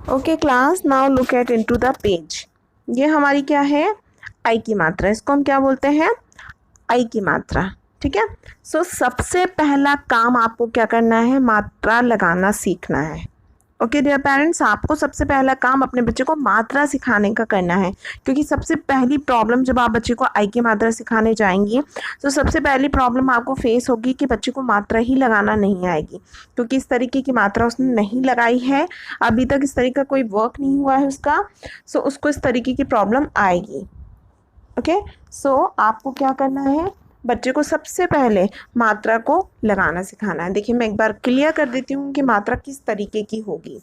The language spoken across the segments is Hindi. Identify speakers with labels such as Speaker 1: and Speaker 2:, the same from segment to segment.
Speaker 1: Okay class, now look at into the page. ये हमारी क्या है? आई की मात्रा। इसको हम क्या बोलते हैं? आई की मात्रा। ठीक है। सो सबसे पहला काम आपको क्या करना है? मात्रा लगाना सीखना है। ओके डियर पेरेंट्स, आपको सबसे पहला काम अपने बच्चे को मात्रा सिखाने का करना है, क्योंकि सबसे पहली प्रॉब्लम जब आप बच्चे को आई की मात्रा सिखाने जाएंगी तो सबसे पहली प्रॉब्लम आपको फेस होगी कि बच्चे को मात्रा ही लगाना नहीं आएगी, क्योंकि इस तरीके की मात्रा उसने नहीं लगाई है, अभी तक इस तरीके का कोई वर्क नहीं हुआ है उसका। सो उसको इस तरीके की प्रॉब्लम आएगी। ओके, सो आपको क्या करना है? बच्चे को सबसे पहले मात्रा को लगाना सिखाना है। देखिए मैं एक बार क्लियर कर देती हूँ कि मात्रा किस तरीके की होगी।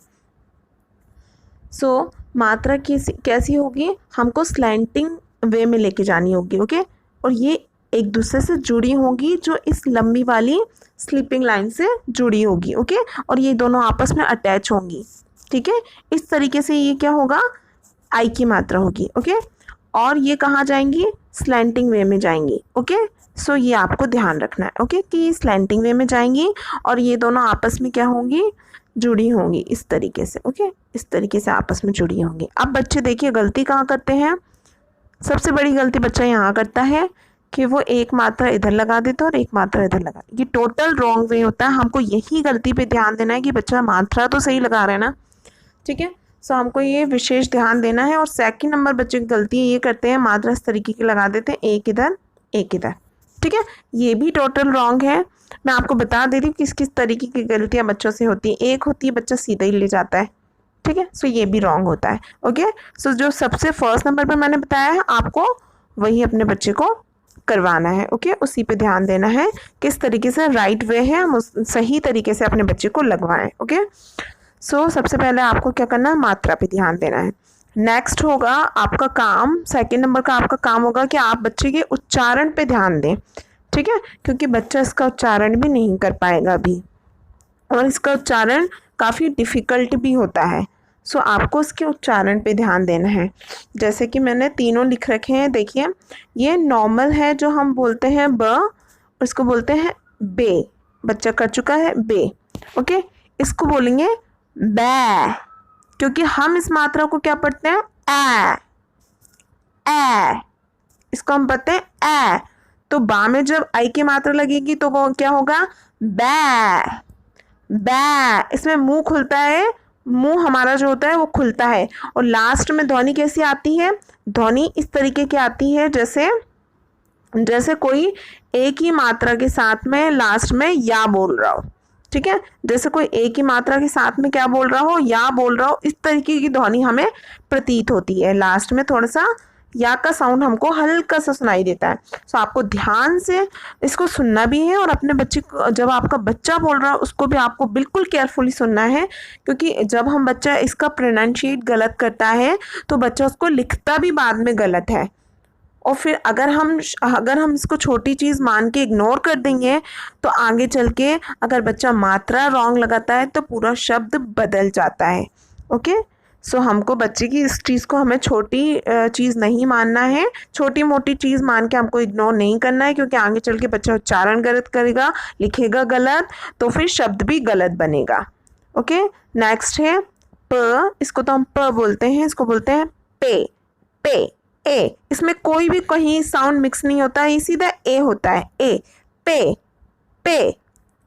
Speaker 1: सो मात्रा कैसी होगी? हमको स्लैंटिंग वे में लेके जानी होगी। ओके, और ये एक दूसरे से जुड़ी होगी, जो इस लंबी वाली स्लीपिंग लाइन से जुड़ी होगी। ओके, और ये दोनों आपस में अटैच होंगी। ठीक है, इस तरीके से ये क्या होगा? आई की मात्रा होगी। ओके, और ये कहाँ जाएंगी? स्लैंटिंग वे में जाएंगी। ओके, सो ये आपको ध्यान रखना है। ओके, कि स्लैंटिंग वे में जाएंगी और ये दोनों आपस में क्या होंगी? जुड़ी होंगी इस तरीके से। ओके, इस तरीके से आपस में जुड़ी होंगी। अब बच्चे देखिए गलती कहाँ करते हैं? सबसे बड़ी गलती बच्चा यहाँ करता है कि वो एक मात्रा इधर लगा देता है और एक मात्रा इधर लगा। ये टोटल रॉन्ग वे होता है। हमको यही गलती पे ध्यान देना है कि बच्चा मात्रा तो सही लगा रहा है ना। ठीक है, सो हमको ये विशेष ध्यान देना है। और सेकंड नंबर बच्चे की गलती ये करते हैं, मात्रा इस तरीके की लगा देते हैं, एक इधर एक इधर। ठीक है, ये भी टोटल रॉन्ग है। मैं आपको बता दे रही हूँ किस किस तरीके की गलतियां बच्चों से होती है। एक होती है बच्चा सीधा ही ले जाता है। ठीक है, सो ये भी रॉन्ग होता है। ओके, सो जो सबसे फर्स्ट नंबर पर मैंने बताया है आपको, वही अपने बच्चे को करवाना है। ओके, उसी पे ध्यान देना है, किस तरीके से राइट वे है, हम सही तरीके से अपने बच्चे को लगवाएं। ओके, सो सबसे पहले आपको क्या करना है? मात्रा पे ध्यान देना है। नेक्स्ट होगा आपका काम, सेकंड नंबर का आपका काम होगा कि आप बच्चे के उच्चारण पे ध्यान दें। ठीक है, क्योंकि बच्चा इसका उच्चारण भी नहीं कर पाएगा अभी, और इसका उच्चारण काफ़ी डिफ़िकल्ट भी होता है। सो आपको इसके उच्चारण पे ध्यान देना है। जैसे कि मैंने तीनों लिख रखे हैं, देखिए ये नॉर्मल है जो हम बोलते हैं ब, और इसको बोलते हैं बे। बच्चा कर चुका है बे। ओके, इसको बोलेंगे बै, क्योंकि हम इस मात्रा को क्या पढ़ते हैं? ए। इसको हम पढ़ते हैं ए। तो बा में जब आई की मात्रा लगेगी तो वो क्या होगा? बै। बै, इसमें मुंह खुलता है, मुंह हमारा जो होता है वो खुलता है। और लास्ट में ध्वनि कैसी आती है? ध्वनि इस तरीके की आती है जैसे कोई एक ही मात्रा के साथ में लास्ट में या बोल रहा हो। ठीक है, जैसे कोई एक ही मात्रा के साथ में क्या बोल रहा हो? या बोल रहा हो। इस तरीके की ध्वनि हमें प्रतीत होती है। लास्ट में थोड़ा सा या का साउंड हमको हल्का सा सुनाई देता है। सो आपको ध्यान से इसको सुनना भी है, और अपने बच्चे को, जब आपका बच्चा बोल रहा है उसको भी आपको बिल्कुल केयरफुली सुनना है, क्योंकि जब हम बच्चा इसका प्रोनाउंशिएट गलत करता है तो बच्चा उसको लिखता भी बाद में गलत है। और फिर अगर हम इसको छोटी चीज़ मान के इग्नोर कर देंगे तो आगे चल के अगर बच्चा मात्रा रॉन्ग लगाता है तो पूरा शब्द बदल जाता है। ओके, सो हमको बच्चे की इस चीज़ को हमें छोटी चीज़ नहीं मानना है, छोटी मोटी चीज़ मान के हमको इग्नोर नहीं करना है, क्योंकि आगे चल के बच्चा उच्चारण गलत करेगा, लिखेगा गलत, तो फिर शब्द भी गलत बनेगा। ओके, नेक्स्ट है प। इसको तो हम प बोलते हैं, इसको बोलते हैं पे। पे, ए। इसमें कोई भी कहीं साउंड मिक्स नहीं होता है, ये सीधा ए होता है। ए, पे, पे,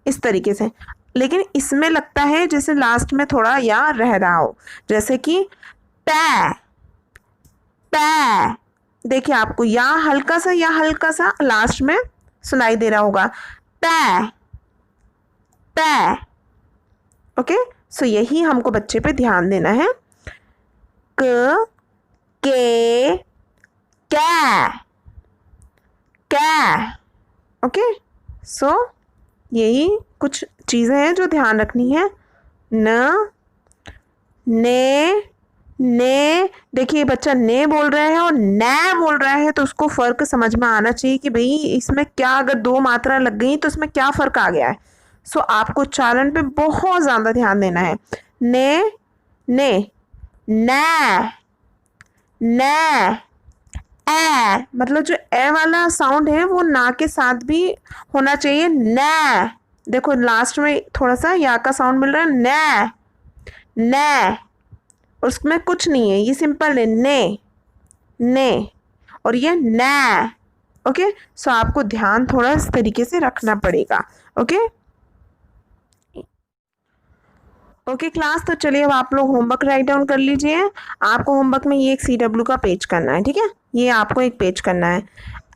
Speaker 1: इस तरीके से। लेकिन इसमें लगता है जैसे लास्ट में थोड़ा या रह रहा हो, जैसे कि पै। पै, देखिए आपको या हल्का सा लास्ट में सुनाई दे रहा होगा। पै, पै। ओके, सो यही हमको बच्चे पे ध्यान देना है। क, के, कै, कै। ओके, सो यही कुछ चीज़ें हैं जो ध्यान रखनी है। न, ने, ने। देखिए बच्चा ने बोल रहा है और नै बोल रहा है, तो उसको फ़र्क समझ में आना चाहिए कि भाई इसमें क्या, अगर दो मात्रा लग गई तो इसमें क्या फ़र्क आ गया है। सो आपको उच्चारण पे बहुत ज़्यादा ध्यान देना है। ने, ने, नै, नै, ए। मतलब जो ए वाला साउंड है वो ना के साथ भी होना चाहिए। नै, देखो लास्ट में थोड़ा सा या का साउंड मिल रहा है। नै, नै, उसमें कुछ नहीं है, ये सिंपल है, ने ने, और ये नै। ओके, सो आपको ध्यान थोड़ा इस तरीके से रखना पड़ेगा। ओके ओके क्लास, तो चलिए अब आप लोग होमवर्क राइट डाउन कर लीजिए। आपको होमवर्क में ये एक CW का पेज करना है, ठीक है, ये आपको एक पेज करना है,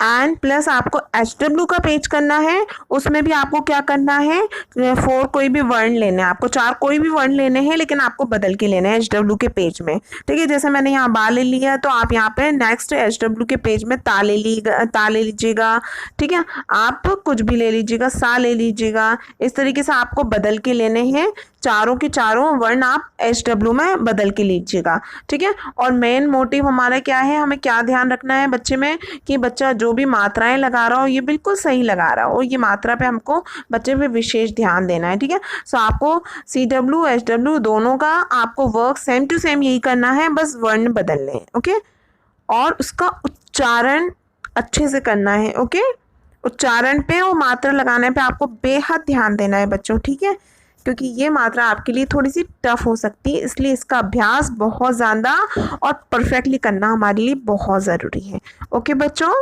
Speaker 1: एंड प्लस आपको HW का पेज करना है। उसमें भी आपको क्या करना है, 4 कोई भी वर्ण लेने हैं आपको, 4 कोई भी वर्ण लेने हैं, लेकिन आपको बदल के लेने हैं HW के पेज में। ठीक है, जैसे मैंने यहाँ बा ले लिया, तो आप यहाँ पे नेक्स्ट HW के पेज में ता ले लीजिएगा। ठीक है, आप कुछ भी ले लीजिएगा, सा ले लीजिएगा, इस तरीके से आपको बदल के लेने हैं। चारों के चारों वर्ण आप HW में बदल के लीजिएगा। ठीक है, और मेन मोटिव हमारा क्या है, हमें क्या ध्यान रखना है बच्चे में, कि बच्चा जो भी मात्राएं लगा रहा हो ये बिल्कुल सही लगा रहा हो, ये मात्रा पे हमको बच्चे पे विशेष ध्यान देना है। ठीक है, सो आपको CW HW दोनों का आपको वर्क सेम टू सेम यही करना है, बस वर्ण बदलने हैं। ओके, और उसका उच्चारण अच्छे से करना है। ओके, उच्चारण पे और मात्रा लगाने पे आपको बेहद ध्यान देना है बच्चों। ठीक है, क्योंकि ये मात्रा आपके लिए थोड़ी सी टफ हो सकती है, इसलिए इसका अभ्यास बहुत ज़्यादा और परफेक्टली करना हमारे लिए बहुत ज़रूरी है। ओके बच्चों,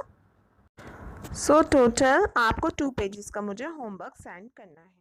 Speaker 1: सो टोटल आपको 2 पेजेस का मुझे होमवर्क सेंड करना है।